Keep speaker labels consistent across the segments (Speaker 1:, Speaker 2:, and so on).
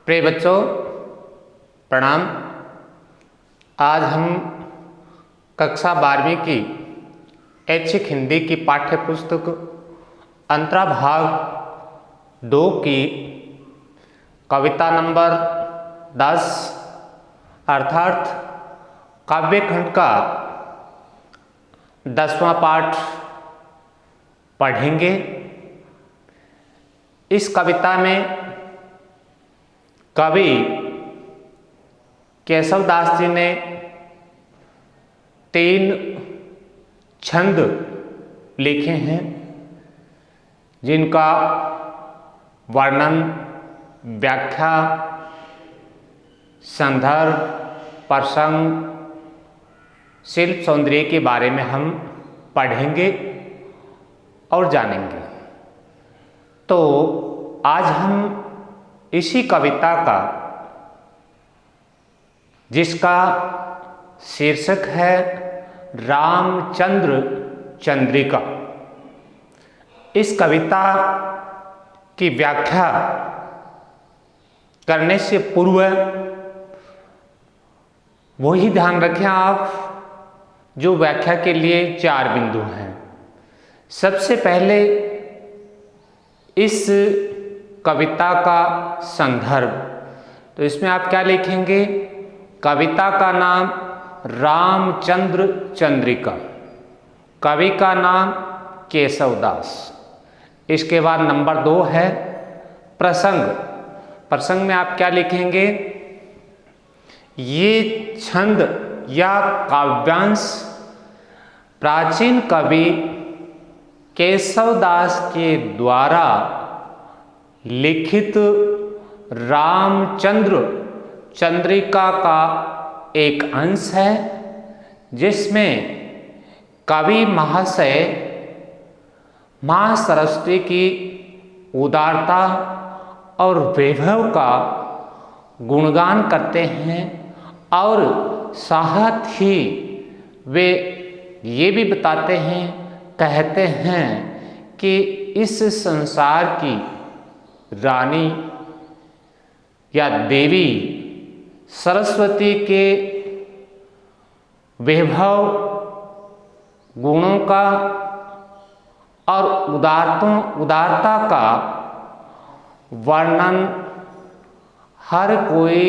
Speaker 1: प्रिय बच्चों प्रणाम। आज हम कक्षा 12वीं की ऐच्छिक हिंदी की पाठ्य पुस्तक अंतरा भाग 2 की कविता नंबर 10 अर्थात काव्यखंड का 10वां पाठ पढ़ेंगे। इस कविता में कवि केशवदास जी ने 3 छंद लिखे हैं, जिनका वर्णन, व्याख्या, संदर्भ, प्रसंग, शिल्प सौंदर्य के बारे में हम पढ़ेंगे और जानेंगे। तो आज हम इसी कविता का, जिसका शीर्षक है रामचंद्र चंद्रिका, इस कविता की व्याख्या करने से पूर्व वही ध्यान रखें आप जो व्याख्या के लिए 4 बिंदु हैं। सबसे पहले इस कविता का संदर्भ, तो इसमें आप क्या लिखेंगे? कविता का नाम रामचंद्र चंद्रिका, कवि का नाम केशवदास। इसके बाद नंबर 2 है प्रसंग। प्रसंग में आप क्या लिखेंगे? ये छंद या काव्यांश प्राचीन कवि केशवदास के द्वारा लिखित रामचंद्र चंद्रिका का एक अंश है, जिसमें कवि महाशय मां सरस्वती की उदारता और वैभव का गुणगान करते हैं और साथ ही वे ये भी बताते हैं, कहते हैं कि इस संसार की रानी या देवी सरस्वती के वैभव, गुणों का और उदारता का वर्णन हर कोई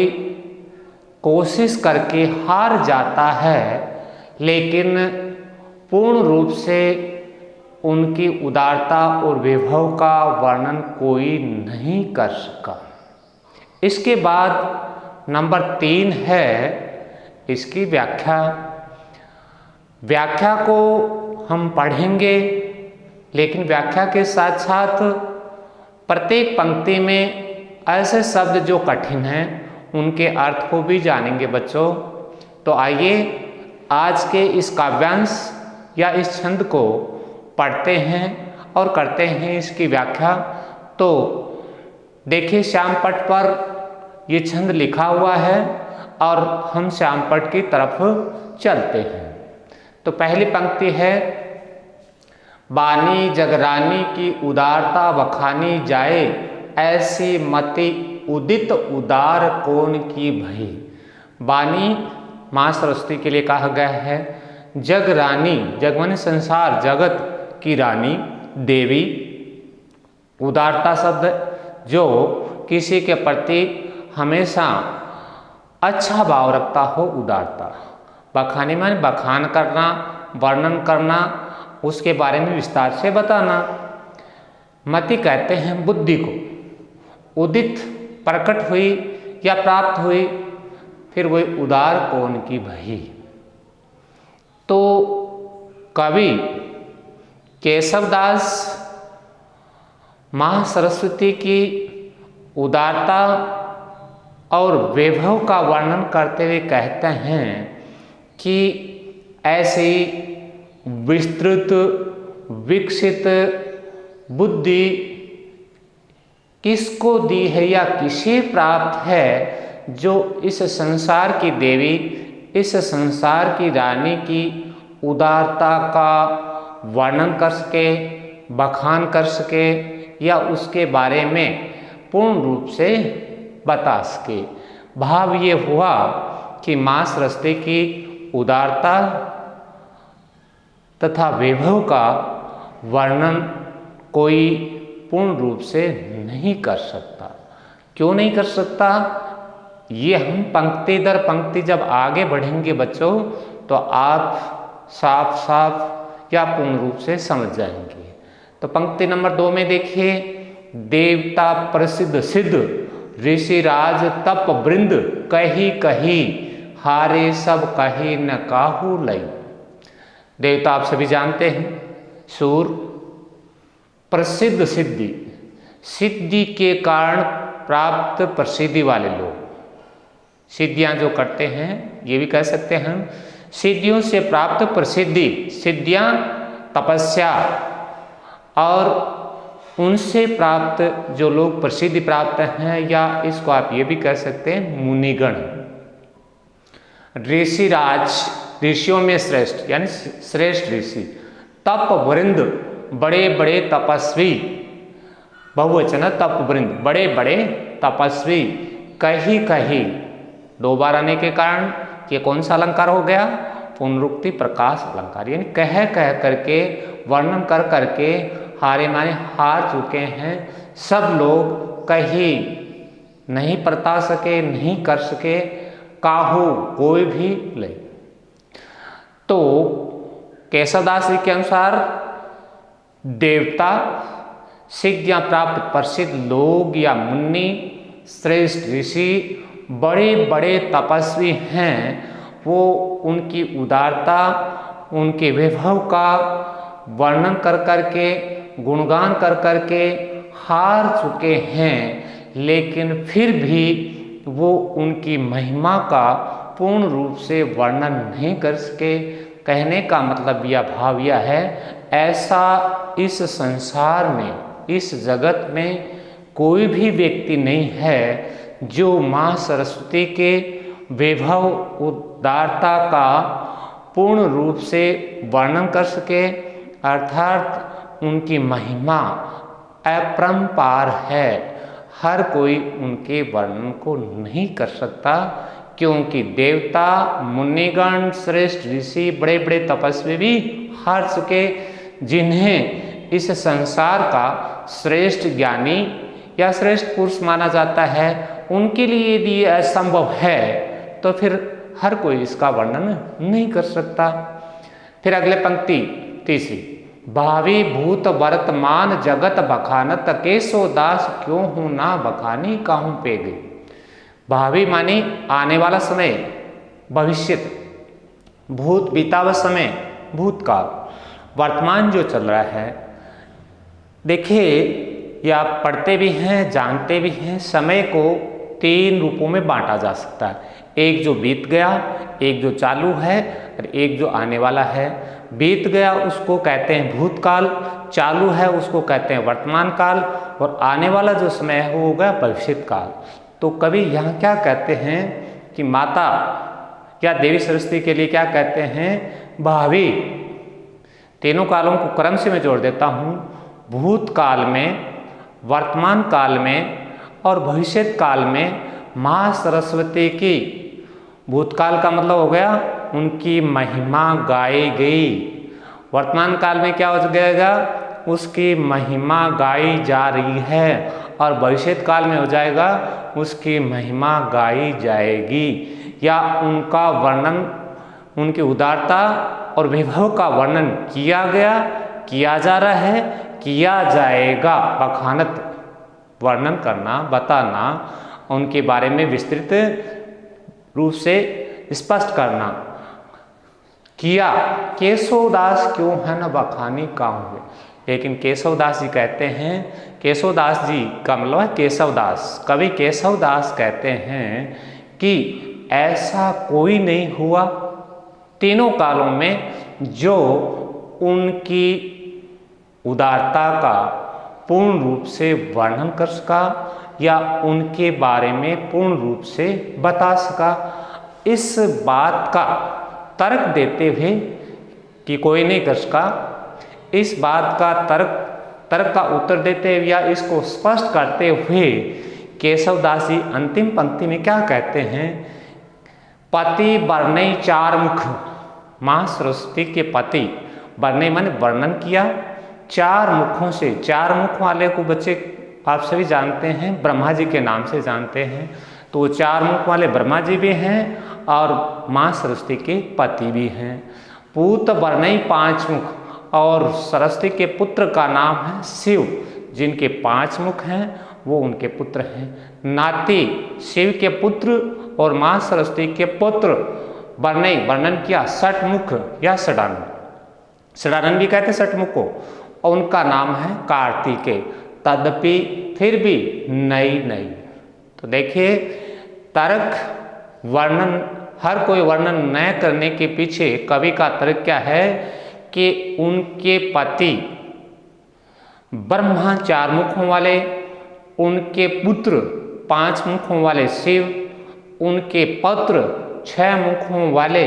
Speaker 1: कोशिश करके हार जाता है, लेकिन पूर्ण रूप से उनकी उदारता और वैभव का वर्णन कोई नहीं कर सका। इसके बाद नंबर 3 है इसकी व्याख्या। व्याख्या को हम पढ़ेंगे, लेकिन व्याख्या के साथ साथ प्रत्येक पंक्ति में ऐसे शब्द जो कठिन हैं उनके अर्थ को भी जानेंगे बच्चों। तो आइए आज के इस काव्यांश या इस छंद को पढ़ते हैं और करते हैं इसकी व्याख्या। तो देखिए, श्यामपट पर ये छंद लिखा हुआ है और हम श्यामपट की तरफ चलते हैं। तो पहली पंक्ति है, बानी जगरानी की उदारता बखानी जाए, ऐसी मति उदित उदार कौन की भई। बानी मां सरस्वती के लिए कहा गया है। जगरानी, जग माने संसार, जगत की रानी, देवी। उदारता शब्द जो किसी के प्रति हमेशा अच्छा भाव रखता हो, उदारता। बखानी माने बखान करना, वर्णन करना, उसके बारे में विस्तार से बताना। मति कहते हैं बुद्धि को। उदित प्रकट हुई या प्राप्त हुई, फिर वही उदार कौन की भई। तो कवि केशवदास मां सरस्वती की उदारता और वैभव का वर्णन करते हुए कहते हैं कि ऐसी विस्तृत विकसित बुद्धि किसको दी है या किसे प्राप्त है, जो इस संसार की देवी, इस संसार की रानी की उदारता का वर्णन कर सके, बखान कर सके या उसके बारे में पूर्ण रूप से बता सके। भाव ये हुआ कि माँ सरस्वती की उदारता तथा वैभव का वर्णन कोई पूर्ण रूप से नहीं कर सकता। क्यों नहीं कर सकता? ये हम पंक्ति दर पंक्ति जब आगे बढ़ेंगे बच्चों तो आप साफ साफ या पूर्ण रूप से समझ जाएंगे। तो पंक्ति नंबर 2 में देखिए, देवता प्रसिद्ध सिद्ध ऋषिराज तप वृंद कही कही हारे सब कही न काहू लई। देवता आप सभी जानते हैं, सूर प्रसिद्ध सिद्धि, सिद्धि के कारण प्राप्त प्रसिद्धि वाले लोग, सिद्धियां जो करते हैं, ये भी कह सकते हैं हम सिद्धियों से प्राप्त प्रसिद्धि, सिद्धियां तपस्या और उनसे प्राप्त जो लोग प्रसिद्धि प्राप्त हैं, या इसको आप ये भी कह सकते हैं मुनिगण। ऋषिराज ऋषियों में श्रेष्ठ यानी श्रेष्ठ ऋषि, तप वृंद बड़े बड़े तपस्वी, बहुवचन तप वृंद बड़े बड़े तपस्वी, कही कही 2 बार आने के कारण ये कौन सा अलंकार हो गया? पुनरुक्ति प्रकाश अलंकार, यानी कह कह करके वर्णन कर करके हारे माने हार चुके हैं सब लोग, कही नहीं बता सके, नहीं कर सके, काहू कोई भी ले। तो केशवदास जी के अनुसार देवता, सिद्धियां प्राप्त प्रसिद्ध लोग या मुनि, श्रेष्ठ ऋषि, बड़े बड़े तपस्वी हैं, वो उनकी उदारता, उनके वैभव का वर्णन कर करके, गुणगान कर करके हार चुके हैं, लेकिन फिर भी वो उनकी महिमा का पूर्ण रूप से वर्णन नहीं कर सके। कहने का मतलब यह भाव यह है, ऐसा इस संसार में, इस जगत में कोई भी व्यक्ति नहीं है जो माँ सरस्वती के वैभव उदारता का पूर्ण रूप से वर्णन कर सके, अर्थात उनकी महिमा अपरंपार है। हर कोई उनके वर्णन को नहीं कर सकता, क्योंकि देवता, मुनिगण, श्रेष्ठ ऋषि, बड़े बड़े तपस्वी भी हार चुके, जिन्हें इस संसार का श्रेष्ठ ज्ञानी या श्रेष्ठ पुरुष माना जाता है, उनके लिए यदि ये असंभव है तो फिर हर कोई इसका वर्णन नहीं कर सकता। फिर अगले पंक्ति तीसरी, भावी भूत वर्तमान जगत बखानत केशवदास क्यों हूँ ना बखानी काहू पे गई। भावी मानी आने वाला समय, भविष्यत, भूत बीता हुआ समय भूतकाल, वर्तमान जो चल रहा है। देखिए, ये आप पढ़ते भी हैं, जानते भी हैं, समय को 3 रूपों में बांटा जा सकता है। एक जो बीत गया, एक जो चालू है और एक जो आने वाला है। बीत गया उसको कहते हैं भूतकाल, चालू है उसको कहते हैं वर्तमान काल, और आने वाला जो समय है वो हो गया भविष्यत काल। तो कभी यहाँ क्या कहते हैं कि माता या देवी सरस्वती के लिए क्या कहते हैं, भावी। तीनों कालों को क्रम से मैं जोड़ देता हूँ, भूतकाल में, वर्तमान काल में और भविष्यत काल में माँ सरस्वती की, भूतकाल का मतलब हो गया उनकी महिमा गाई गई, वर्तमान काल में क्या हो जाएगा, उसकी महिमा गाई जा रही है, और भविष्यत काल में हो जाएगा उसकी महिमा गाई जाएगी, या उनका वर्णन, उनकी उदारता और वैभव का वर्णन किया गया, किया जा रहा है, किया जाएगा। बखानत वर्णन करना, बताना, उनके बारे में विस्तृत रूप से स्पष्ट करना किया। केशवदास क्यों है न बखानी काहू हुए। लेकिन केशवदास जी कहते हैं, केशवदास जी का मतलब है केशवदास, कवि केशवदास कहते हैं कि ऐसा कोई नहीं हुआ तीनों कालों में जो उनकी उदारता का पूर्ण रूप से वर्णन कर सका या उनके बारे में पूर्ण रूप से बता सका। इस बात का तर्क देते हुए कि कोई नहीं कर सका, इस बात का तर्क का उत्तर देते हुए या इसको स्पष्ट करते हुए केशवदास जी अंतिम पंक्ति में क्या कहते हैं, पति वर्णय चार मुख, माँ सरस्वती के पति वर्णय माने वर्णन किया चार मुखों से। चार मुख वाले को बच्चे आप सभी जानते हैं, ब्रह्मा जी के नाम से जानते हैं। तो चार मुख वाले ब्रह्मा जी भी हैं और माँ सरस्वती के पति भी हैं। पूत वर्णय पांच मुख, और सरस्वती के पुत्र का नाम है शिव, जिनके पांच मुख हैं वो उनके पुत्र हैं। नाती शिव के पुत्र और माँ सरस्वती के पुत्र वर्णय वर्णन किया षटमुख या षडानन, षडानन भी कहते हैं षटमुख को, और उनका नाम है कार्तिकेय। तदपि फिर भी नहीं। तो देखिए तर्क वर्णन, हर कोई वर्णन न करने के पीछे कवि का तर्क क्या है कि उनके पति ब्रह्मा चार मुखों वाले, उनके पुत्र पांच मुखों वाले शिव, उनके पुत्र छह मुखों वाले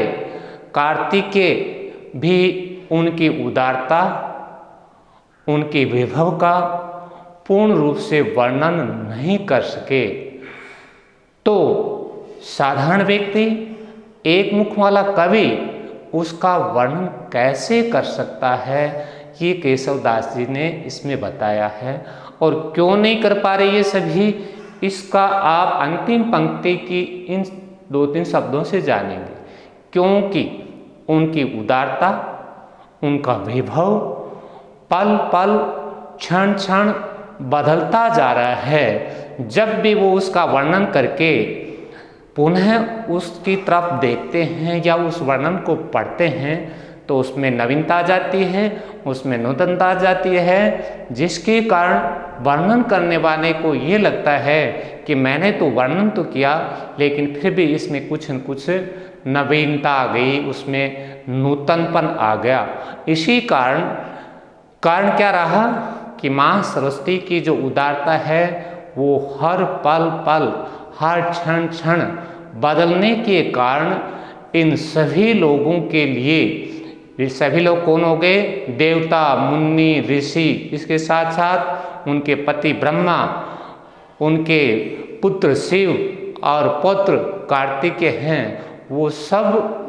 Speaker 1: कार्तिकेय भी उनकी उदारता, उनके वैभव का पूर्ण रूप से वर्णन नहीं कर सके। तो साधारण व्यक्ति, एक मुख वाला कवि उसका वर्णन कैसे कर सकता है, ये केशवदास जी ने इसमें बताया है। और क्यों नहीं कर पा रहे ये सभी, इसका आप अंतिम पंक्ति की इन दो तीन शब्दों से जानेंगे। क्योंकि उनकी उदारता, उनका वैभव पल पल क्षण क्षण बदलता जा रहा है। जब भी वो उसका वर्णन करके पुनः उसकी तरफ देखते हैं या उस वर्णन को पढ़ते हैं तो उसमें नवीनता आ जाती है, उसमें नूतनता आ जाती है, जिसके कारण वर्णन करने वाले को ये लगता है कि मैंने तो वर्णन तो किया लेकिन फिर भी इसमें कुछ न कुछ नवीनता आ गई, उसमें नूतनपन आ गया। इसी कारण क्या रहा कि माँ सरस्वती की जो उदारता है वो हर पल पल हर क्षण क्षण बदलने के कारण इन सभी लोगों के लिए, ये सभी लोग कौन हो गए, देवता मुनि ऋषि, इसके साथ साथ उनके पति ब्रह्मा, उनके पुत्र शिव और पुत्र कार्तिकेय हैं, वो सब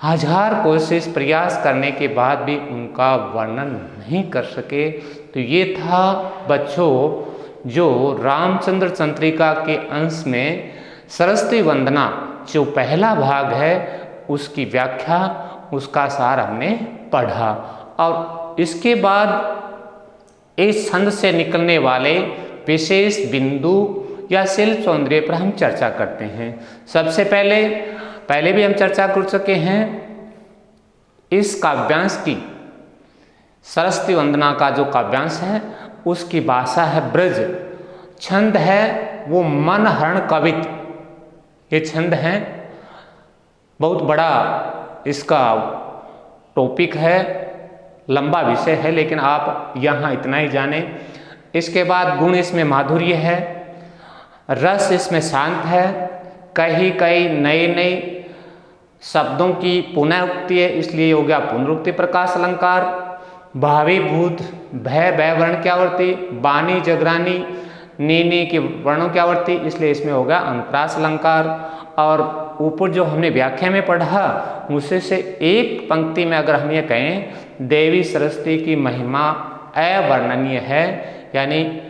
Speaker 1: हजार कोशिश प्रयास करने के बाद भी उनका वर्णन नहीं कर सके। तो ये था बच्चों जो रामचंद्र चंद्रिका के अंश में सरस्वती वंदना जो पहला भाग है उसकी व्याख्या, उसका सार हमने पढ़ा। और इसके बाद इस छंद से निकलने वाले विशेष बिंदु या शिल्प सौंदर्य पर हम चर्चा करते हैं। सबसे पहले भी हम चर्चा कर चुके हैं इस काव्यांश की, सरस्वती वंदना का जो काव्यांश है उसकी भाषा है ब्रज, छंद है वो मनहरण कवित। ये छंद है, बहुत बड़ा इसका टॉपिक है, लंबा विषय है, लेकिन आप यहाँ इतना ही जाने। इसके बाद गुण इसमें माधुर्य है, रस इसमें शांत है, कई नए शब्दों की पुनः उक्ति है, इसलिए हो गया पुनरुक्ति प्रकाश अलंकार। भावीभूत भय वर्ण की आवृत्ति, बानी जगरानी नी के वर्णों की आवृत्ति, इसलिए इसमें हो गया अंतरास अलंकार। और ऊपर जो हमने व्याख्या में पढ़ा उसे से एक पंक्ति में अगर हम ये कहें देवी सरस्वती की महिमा अवर्णनीय है, यानी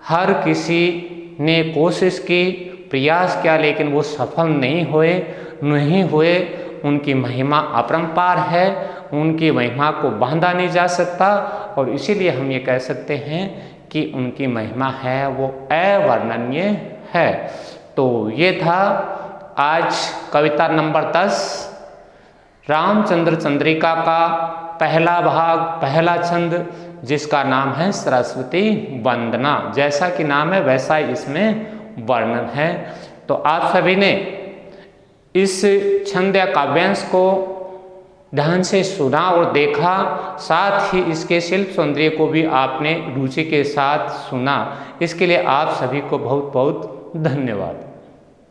Speaker 1: हर किसी ने कोशिश की, प्रयास किया, लेकिन वो सफल नहीं हुए। उनकी महिमा अपरंपार है, उनकी महिमा को बांधा नहीं जा सकता, और इसीलिए हम ये कह सकते हैं कि उनकी महिमा है वो अवर्णनीय है। तो ये था आज कविता नंबर 10 रामचंद्र चंद्रिका का पहला भाग, पहला छंद, जिसका नाम है सरस्वती वंदना। जैसा कि नाम है वैसा ही इसमें वर्णन है। तो आप सभी ने इस छंद या काव्यांश को ध्यान से सुना और देखा, साथ ही इसके शिल्प सौंदर्य को भी आपने रुचि के साथ सुना। इसके लिए आप सभी को बहुत बहुत धन्यवाद।